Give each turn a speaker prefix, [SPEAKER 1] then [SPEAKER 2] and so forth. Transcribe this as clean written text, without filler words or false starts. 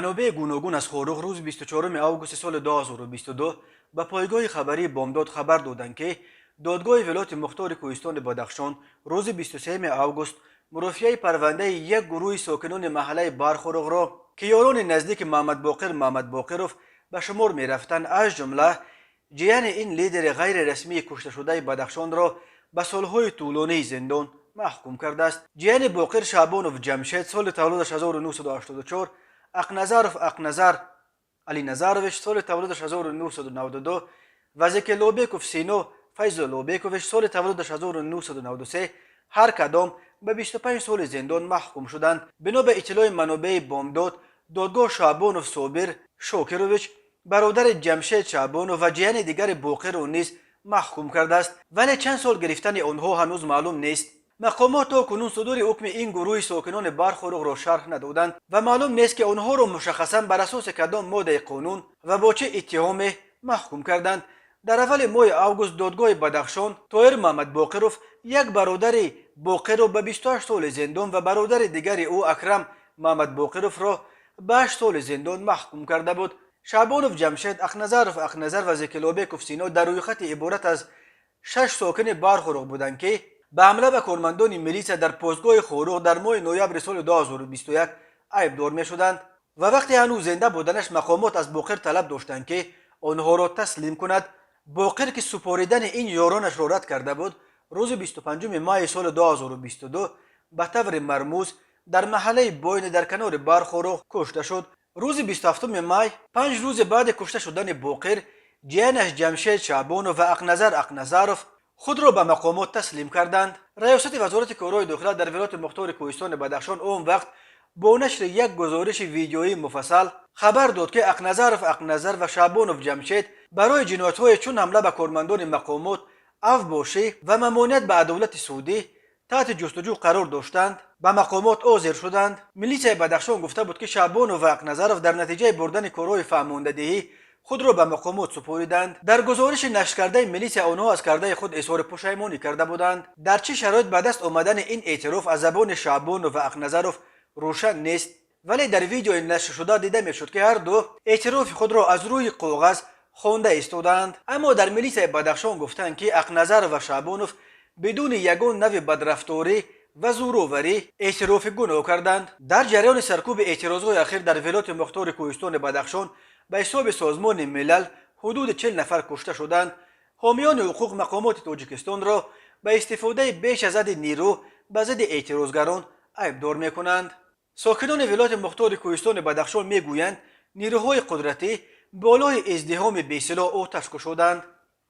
[SPEAKER 1] منابع گوناگون از خاروق روز 24 آگوست سال 2022 به پایگاه خبری بامداد خبر دادند که دادگاه ولایت مختار کوهستان بدخشان روز 23 آگوست مرافعه پرونده یک گروه ساکنان محله برخوروغ را که یاران نزدیک محمد باقرов به شمار می رفتند از جمله جیان این لیدر غیر رسمی کشته شده بدخشان را به سالهای طولانی زندان محکوم کرده است. جیان باقر شعبانوف جمشید سال تولدش 1984، اقنظر علی نظروش سال تولدش 1992 و زکلوبیکوف سینو فیض لوبیکوویچ سال تولدش 1993 هر کدام به 25 سال زندان محکوم شدند. بنا به اطلاع منابع بامداد، دادگاه شعبانوف صابر شوکروویچ برادر جمشید شعبانوف و جیان دیگر باقر را نیز محکوم کرده است، ولی چند سال گرفتن آنها هنوز معلوم نیست. مقامات تا کنون صدور حکم این گروه ساکنان برخوروغ را شرح ندادند و معلوم نیست که آنها را مشخصا بر اساس کدام ماده قانون و با چه اتهام محکوم کردند. در اول ماه آگوست دادگاه بدخشان طاهر محمد باقرov یک برادر باقر را به 28 سال زندان و برادر دیگر او اکرم محمد باقرov را به 8 سال زندان محکوم کرده بود. شعبانوف جمشید، اقنظر و زکلوبیکوف سینا در روی خط عبارت از 6 ساکن برخوروغ بودند که به حمله به کارمندان میلیسا در پاسگاه خاروق در ماه نوامبر سال 2021 عیبدار می شدند و وقتی هنوز زنده بودنش مقامات از باقر طلب داشتند که آنها را تسلیم کند. باقر که سپاریدن این یارانش را رد کرده بود، روز 25 ماه سال 2022 به طور مرموز در محله باین در کنار برخوروغ کشته شد. روز 27 ماه 5 روز بعد کشته شدن باقر، جیانش جمشید شعبانوف و اقنظروف خود را به مقامات تسلیم کردند. ریاست وزارت کارهای داخله در ولایت مختار کوهستان بدخشان آن وقت با نشر یک گزارش ویدیویی مفصل خبر داد که اقنظر و شعبانوف جمشید برای جنایت‌های چون حمله به کارمندان مقامات، افباشی و ممانعت به دولت سعودی تحت جستجو قرار داشتند. به مقامات حاضر شدند. میلیسای بدخشان گفته بود که شعبانوف و اقنظروف در نتیجه بردن کارهای فرماندهی خود را به مقامات سپاریدند. در گزارش نشر کرده میلیسا آنها از کرده خود اظهار پشیمانی کرده بودند. در چه شرایط به دست آمدن این اعتراف از زبان شعبانوف و اقنظروف روشن نیست، ولی در ویدیو نشر شده دیده میشد که هر دو اعتراف خود را از روی کاغذ خوانده ایستادند. اما در میلیسای بدخشان گفتند که اقنظر و شعبانوف بدون یگان نوع بدرفتاری و زورآوری اعتراف گناه کردند. در جریان سرکوب اعتراضهای اخیر در ولایت مختار کوهستان بدخشان به حساب سازمان ملل حدود 40 نفر کشته شدند. حامیان حقوق مقامات تاجیکستان را به استفاده بیش از حد نیرو به ضد اعتراضگران عیبدار میکنند. ساکنان ولایت مختار کوهستان بدخشان میگویند نیروهای قدرتی بالای ازدحام بی‌سلاح آتش گشودند.